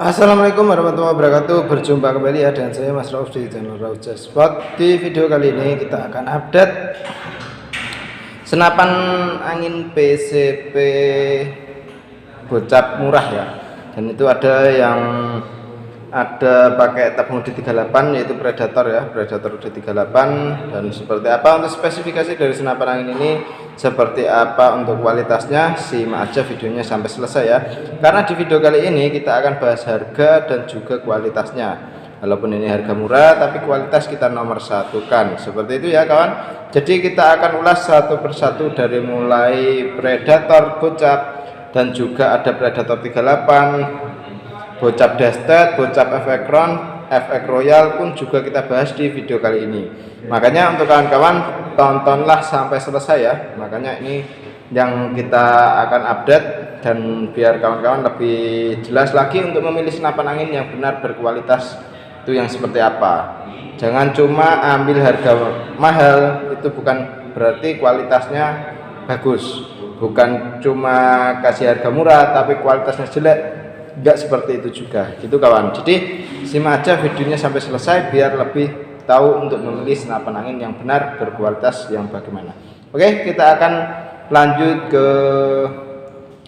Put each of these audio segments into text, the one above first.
Assalamualaikum warahmatullahi wabarakatuh. Berjumpa kembali ya dengan saya Mas Rauf di channel Rauf Jaspot. Di video kali ini kita akan update senapan angin PCP bocap murah ya. Dan itu ada pakai tabung D38 yaitu Predator ya, Predator D38. Dan seperti apa untuk spesifikasi dari senapan angin ini, seperti apa untuk kualitasnya, simak aja videonya sampai selesai ya. Karena di video kali ini kita akan bahas harga dan juga kualitasnya. Walaupun ini harga murah tapi kualitas kita nomor satu kan, seperti itu ya kawan. Jadi kita akan ulas satu persatu dari mulai Predator bocap dan juga ada Predator 38, bocap Destet, bocap Efekron, efek Royal pun juga kita bahas di video kali ini. Makanya untuk kawan-kawan tontonlah sampai selesai ya. Makanya ini yang kita akan update, dan biar kawan-kawan lebih jelas lagi untuk memilih senapan angin yang benar berkualitas itu yang seperti apa. Jangan cuma ambil harga mahal, itu bukan berarti kualitasnya bagus. Bukan cuma kasih harga murah tapi kualitasnya jelek, enggak seperti itu juga gitu kawan. Jadi simak aja videonya sampai selesai biar lebih tahu untuk memilih senapan angin yang benar berkualitas yang bagaimana. Oke, kita akan lanjut ke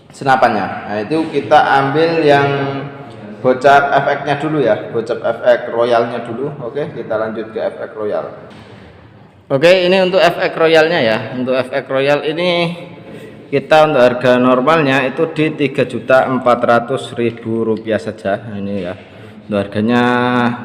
senapannya. Nah, itu kita ambil yang bocap efeknya dulu ya, bocap efek royalnya dulu. Oke, kita lanjut ke efek royal. Oke, ini untuk efek royalnya ya. Untuk efek royal ini kita untuk harga normalnya itu di Rp3.400.000 saja. Nah, ini ya, untuk harganya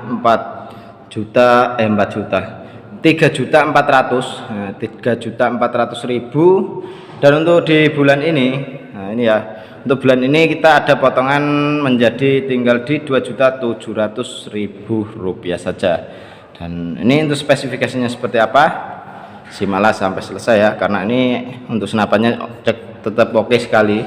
3.400.000. Nah, 3.400.000. Dan untuk di bulan ini, nah ini ya, untuk bulan ini kita ada potongan menjadi tinggal di Rp2.700.000 saja. Dan ini untuk spesifikasinya seperti apa, simaklah sampai selesai ya, karena ini untuk senapannya tetap oke sekali.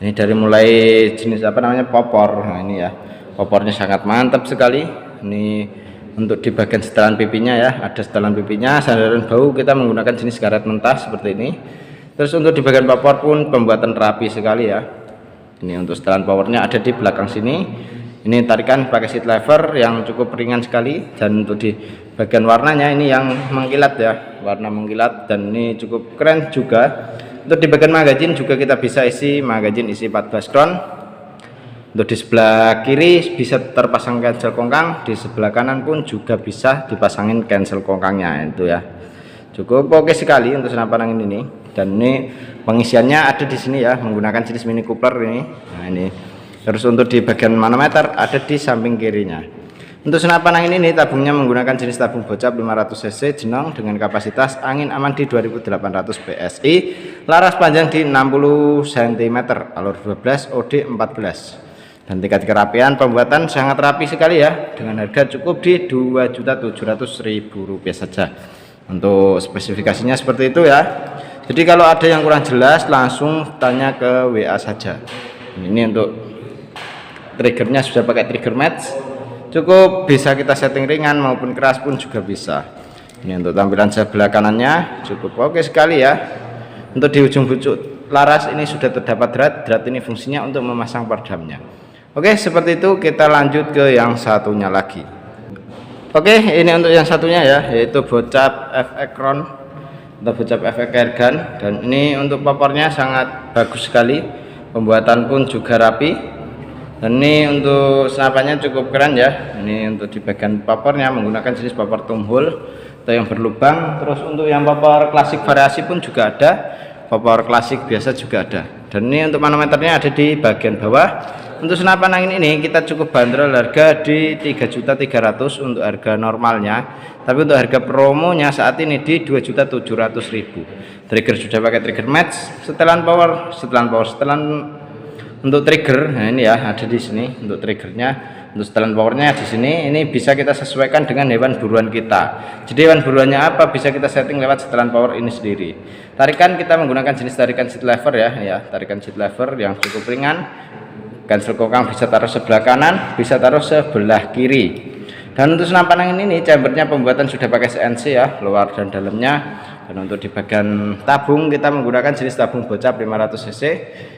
Ini dari mulai jenis apa namanya, popor. Nah ini ya, popornya sangat mantap sekali. Ini untuk di bagian setelan pipinya ya, ada setelan pipinya, sandaran bau kita menggunakan jenis karet mentah seperti ini. Terus untuk di bagian popor pun pembuatan rapi sekali ya. Ini untuk setelan powernya ada di belakang sini. Ini tarikan pakai seat lever yang cukup ringan sekali. Dan untuk di bagian warnanya ini yang mengkilat ya, warna mengkilat, dan ini cukup keren juga. Untuk di bagian magazin juga kita bisa isi magazin isi 14 round. Untuk di sebelah kiri bisa terpasang cancel kongkang, di sebelah kanan pun juga bisa dipasangin cancel kongkangnya itu ya. Cukup oke sekali untuk senapan angin ini. Dan ini pengisiannya ada di sini ya, menggunakan jenis mini coupler ini. Nah ini. Terus untuk di bagian manometer ada di samping kirinya. Untuk senapan angin ini tabungnya menggunakan jenis tabung bocap 500 cc jenong dengan kapasitas angin aman di 2800 psi, laras panjang di 60 cm, alur 12, OD 14. Dan tingkat kerapian pembuatan sangat rapi sekali ya, dengan harga cukup di Rp2.700.000 saja. Untuk spesifikasinya seperti itu ya. Jadi kalau ada yang kurang jelas langsung tanya ke WA saja. Ini untuk triggernya sudah pakai trigger match, cukup bisa kita setting ringan maupun keras pun juga bisa. Ini untuk tampilan sebelah kanannya cukup oke sekali ya. Untuk di ujung bucuk laras ini sudah terdapat drat ini fungsinya untuk memasang peredamnya. Oke, seperti itu. Kita lanjut ke yang satunya lagi. Oke, ini untuk yang satunya ya, yaitu bocap Efekron atau bocap efek airgun. Dan ini untuk popornya sangat bagus sekali, pembuatan pun juga rapi. Dan ini untuk senapannya cukup keren ya. Ini untuk di bagian popornya menggunakan jenis popor tumhole atau yang berlubang. Terus untuk yang popor klasik variasi pun juga ada, popor klasik biasa juga ada. Dan ini untuk manometernya ada di bagian bawah. Untuk senapan angin ini kita cukup bandrol harga di 3.300.000 untuk harga normalnya. Tapi untuk harga promonya saat ini di 2.700.000. Trigger sudah pakai trigger match, setelan power, untuk trigger. Nah ini ya, ada di sini untuk triggernya. Untuk setelan powernya di sini. Ini bisa kita sesuaikan dengan hewan buruan kita. Jadi hewan buruannya apa bisa kita setting lewat setelan power ini sendiri. Tarikan kita menggunakan jenis tarikan seat lever ya, tarikan seat lever yang cukup ringan. Cancel kongkang bisa taruh sebelah kanan, bisa taruh sebelah kiri. Dan untuk senapan angin ini chambernya pembuatan sudah pakai CNC ya, luar dan dalamnya. Dan untuk di bagian tabung kita menggunakan jenis tabung bocap 500 cc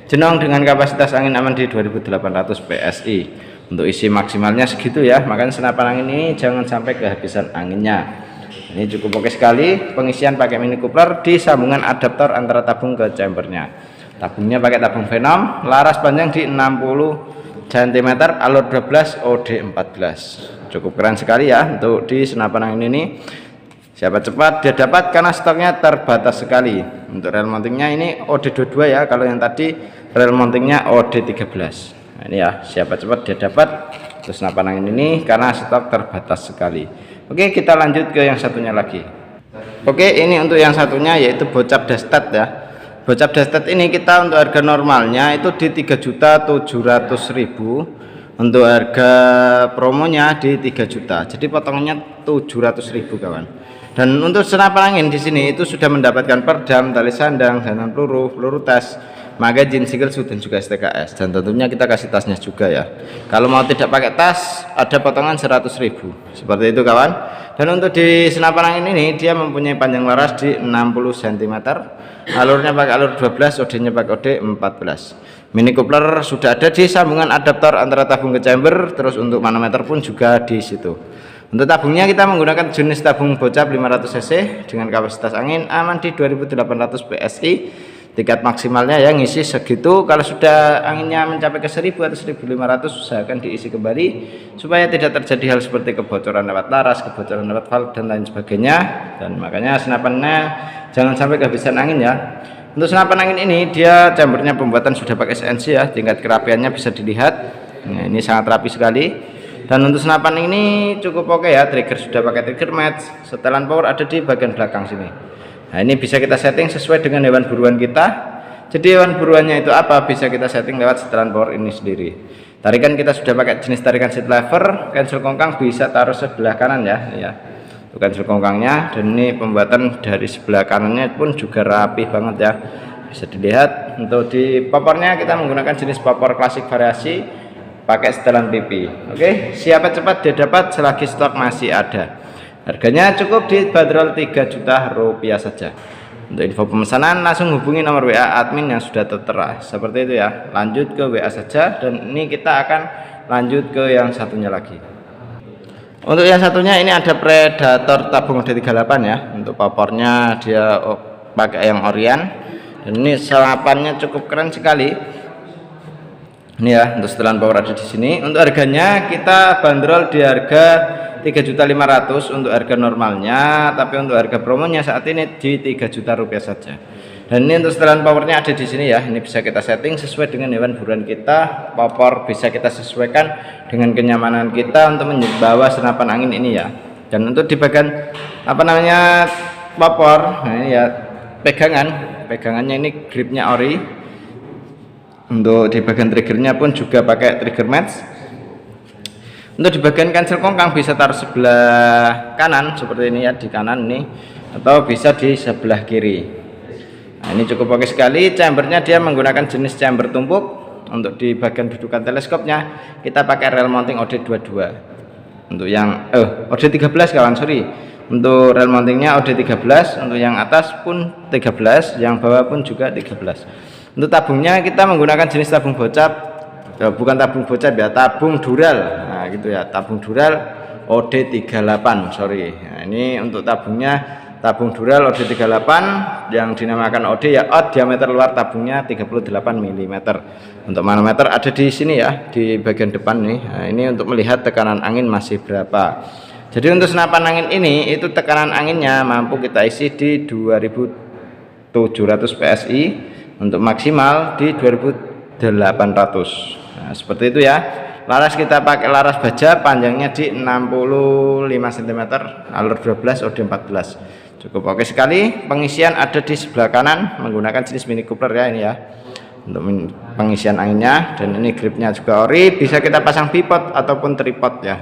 jenong dengan kapasitas angin aman di 2800 psi. Untuk isi maksimalnya segitu ya, makanya senapan angin ini jangan sampai kehabisan anginnya. Ini cukup oke sekali. Pengisian pakai Mini Coupler di sambungan adaptor antara tabung ke chambernya. Tabungnya pakai tabung Venom, laras panjang di 60 cm, alur 12, OD 14. Cukup keren sekali ya untuk di senapan angin ini. Siapa cepat dia dapat karena stoknya terbatas sekali. Untuk rel mountingnya ini OD 22 ya, kalau yang tadi rel mountingnya OD 13. Nah, ini ya, siapa cepat dia dapat untuk senapan angin ini karena stok terbatas sekali. Oke, kita lanjut ke yang satunya lagi. Oke, ini untuk yang satunya yaitu bocap dashtat ya. Bocap dashtat ini kita untuk harga normalnya itu di 3.700.000, untuk harga promonya di 3 juta. Jadi potongannya 700.000 kawan. Dan untuk senapan angin di sini itu sudah mendapatkan perdam, tali sandang, dan peluru tes, magazine, single shoot, dan juga STKS. Dan tentunya kita kasih tasnya juga ya. Kalau mau tidak pakai tas ada potongan 100.000 seperti itu kawan. Dan untuk di senapan angin ini dia mempunyai panjang laras di 60 cm, alurnya pakai alur 12, OD-nya pakai OD 14. Mini Coupler sudah ada di sambungan adaptor antara tabung ke chamber, terus untuk manometer pun juga di situ. Untuk tabungnya kita menggunakan jenis tabung bocap 500 cc dengan kapasitas angin aman di 2800 PSI. Tingkat maksimalnya ya ngisi segitu. Kalau sudah anginnya mencapai ke 1000 atau 1500 usahakan diisi kembali supaya tidak terjadi hal seperti kebocoran lewat laras, kebocoran lewat valve, dan lain sebagainya. Dan makanya senapannya jangan sampai kehabisan angin ya. Untuk senapan angin ini dia chambernya pembuatan sudah pakai CNC ya, tingkat kerapiannya bisa dilihat. Nah, ini sangat rapi sekali. Dan untuk senapan ini cukup oke ya, trigger sudah pakai trigger match, setelan power ada di bagian belakang sini. Nah, ini bisa kita setting sesuai dengan hewan buruan kita. Jadi hewan buruannya itu apa bisa kita setting lewat setelan power ini sendiri. Tarikan kita sudah pakai jenis tarikan seat lever, cancel kongkang bisa taruh sebelah kanan ya. Ya, itu cancel kongkangnya. Dan ini pembuatan dari sebelah kanannya pun juga rapi banget ya, bisa dilihat. Untuk di popornya kita menggunakan jenis popor klasik variasi pakai setelan PP. Oke, siapa cepat dia dapat selagi stok masih ada. Harganya cukup dibanderol 3 juta rupiah saja. Untuk info pemesanan langsung hubungi nomor WA admin yang sudah tertera seperti itu ya. Lanjut ke WA saja, dan ini kita akan lanjut ke yang satunya lagi. Untuk yang satunya ini ada Predator tabung D38 ya. Untuk popornya dia pakai yang Orion, dan ini senapannya cukup keren sekali. Ini ya, untuk setelan power ada di sini. Untuk harganya kita bandrol di harga 3.500.000 untuk harga normalnya, tapi untuk harga promonya saat ini di 3 juta rupiah saja. Dan ini untuk setelan powernya ada di sini ya. Ini bisa kita setting sesuai dengan hewan buruan kita. Popor bisa kita sesuaikan dengan kenyamanan kita untuk membawa senapan angin ini ya. Dan untuk di bagian apa namanya popor, nah ini ya, pegangannya ini gripnya ori. Untuk di bagian triggernya pun juga pakai trigger match. Untuk di bagian cancel kongkang bisa taruh sebelah kanan seperti ini ya, di kanan ini, atau bisa di sebelah kiri. Nah, ini cukup oke sekali. Chambernya dia menggunakan jenis chamber tumpuk. Untuk di bagian dudukan teleskopnya kita pakai rel mounting OD22. Untuk yang OD13 kawan, sorry. Untuk rel mountingnya OD13, untuk yang atas pun 13, yang bawah pun juga 13. Untuk tabungnya kita menggunakan jenis tabung bocap, bukan tabung bocap ya, tabung dural. Nah gitu ya, tabung dural OD38, sorry. Nah, ini untuk tabungnya tabung dural OD38 yang dinamakan OD ya, diameter luar tabungnya 38 mm. Untuk manometer ada di sini ya, di bagian depan nih. Nah, ini untuk melihat tekanan angin masih berapa. Jadi untuk senapan angin ini itu tekanan anginnya mampu kita isi di 2700 PSI. Untuk maksimal di 2800. Nah, seperti itu ya. Laras kita pakai laras baja, panjangnya di 65 cm, alur 12, OD 14. Cukup oke sekali. Pengisian ada di sebelah kanan menggunakan jenis Mini Coupler ya ini ya. Untuk pengisian anginnya, dan ini gripnya juga ori, bisa kita pasang bipod ataupun tripod ya.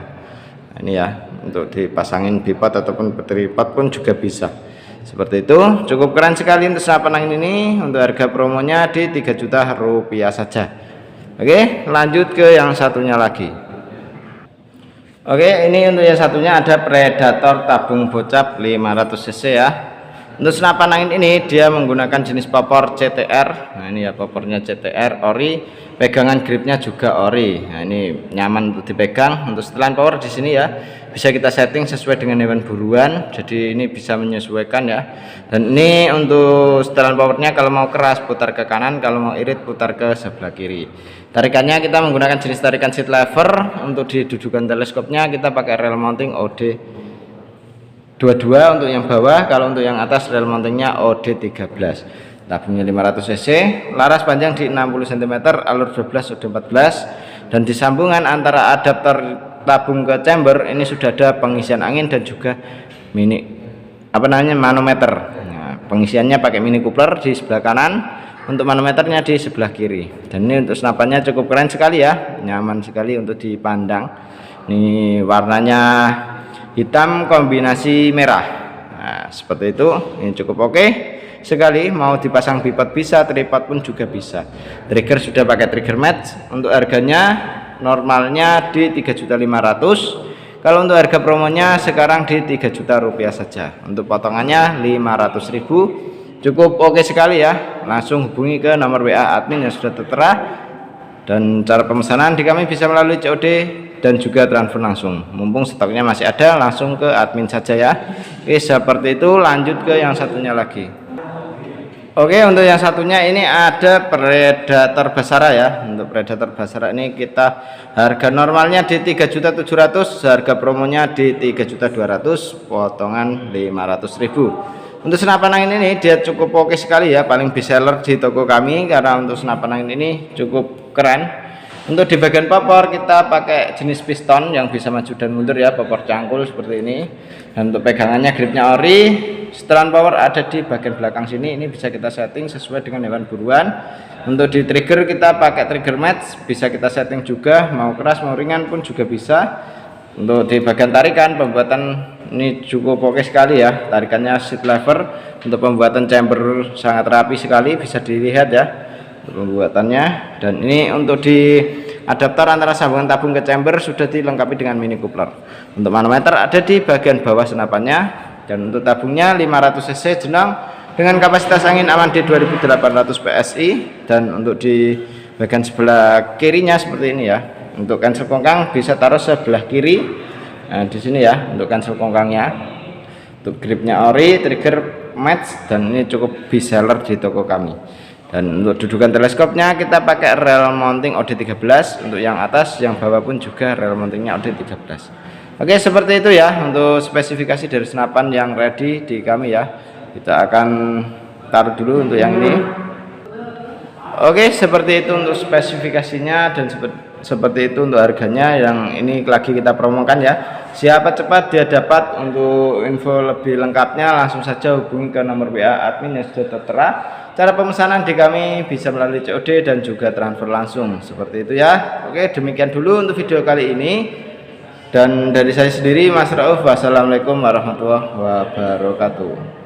Nah, ini ya, untuk dipasangin bipod ataupun tripod pun juga bisa. Seperti itu, cukup keren sekali untuk senapan angin ini. Untuk harga promonya di 3 juta rupiah saja. Oke, lanjut ke yang satunya lagi. Oke, ini untuk yang satunya ada Predator tabung bocap 500 cc ya. Untuk senapan angin ini dia menggunakan jenis popor CTR. Nah ini ya popornya CTR ori, pegangan gripnya juga ori. Nah ini nyaman untuk dipegang. Untuk setelan power di sini ya bisa kita setting sesuai dengan hewan buruan, jadi ini bisa menyesuaikan ya. Dan ini untuk setelan powernya, kalau mau keras putar ke kanan, kalau mau irit putar ke sebelah kiri. Tarikannya kita menggunakan jenis tarikan seat lever. Untuk di dudukan teleskopnya kita pakai rel mounting OD 22 untuk yang bawah, kalau untuk yang atas rel mountingnya OD 13. Tabungnya 500 cc, laras panjang di 60 cm, alur 12 OD 14, dan di sambungan antara adaptor tabung ke chamber ini sudah ada pengisian angin dan juga manometer. Nah, pengisiannya pakai mini coupler di sebelah kanan, untuk manometernya di sebelah kiri. Dan ini untuk senapannya cukup keren sekali ya, nyaman sekali untuk dipandang. Ini warnanya hitam kombinasi merah. Nah, seperti itu. Ini cukup oke sekali. Mau dipasang bipod bisa, tripod pun juga bisa. Trigger sudah pakai trigger match. Untuk harganya normalnya di 3.500.000. kalau untuk harga promonya sekarang di 3 juta rupiah saja. Untuk potongannya 500.000. cukup oke sekali ya. Langsung hubungi ke nomor WA admin yang sudah tertera, dan cara pemesanan di kami bisa melalui COD dan juga transfer langsung. Mumpung stoknya masih ada, langsung ke admin saja ya. Oke, seperti itu. Lanjut ke yang satunya lagi. Oke, untuk yang satunya ini ada Predator Basara ya. Untuk Predator Basara ini kita harga normalnya di 3.700.000, harga promonya di 3.200.000, potongan 500.000. Untuk senapan angin ini dia cukup oke sekali ya, paling best seller di toko kami karena untuk senapan angin ini cukup keren. Untuk di bagian popor kita pakai jenis piston yang bisa maju dan mundur ya, popor cangkul seperti ini. Dan untuk pegangannya gripnya ori. Setelan power ada di bagian belakang sini, ini bisa kita setting sesuai dengan hewan buruan. Untuk di trigger kita pakai trigger match, bisa kita setting juga, mau keras mau ringan pun juga bisa. Untuk di bagian tarikan pembuatan ini cukup oke sekali ya, tarikannya seat lever. Untuk pembuatan chamber sangat rapi sekali, bisa dilihat ya pembuatannya. Dan ini untuk di adaptor antara sambungan tabung ke chamber sudah dilengkapi dengan mini coupler. Untuk manometer ada di bagian bawah senapannya. Dan untuk tabungnya 500 cc jenang dengan kapasitas angin aman di 2800 PSI. Dan untuk di bagian sebelah kirinya seperti ini ya. Untuk cancel kongkang bisa taruh sebelah kiri. Nah, di sini ya untuk cancel kongkangnya. Untuk gripnya ori, trigger match, dan ini cukup best seller di toko kami. Dan untuk dudukan teleskopnya kita pakai rel mounting OD 13. Untuk yang atas, yang bawah pun juga rel mountingnya OD 13. Oke, seperti itu ya untuk spesifikasi dari senapan yang ready di kami ya. Kita akan taruh dulu untuk yang ini. Oke, seperti itu untuk spesifikasinya, dan seperti itu untuk harganya yang ini lagi kita promokan ya. Siapa cepat dia dapat. Untuk info lebih lengkapnya langsung saja hubungi ke nomor WA admin yang sudah tertera. Cara pemesanan di kami bisa melalui COD dan juga transfer langsung. Seperti itu ya. Oke, demikian dulu untuk video kali ini. Dan dari saya sendiri Mas Rauf, wassalamualaikum warahmatullahi wabarakatuh.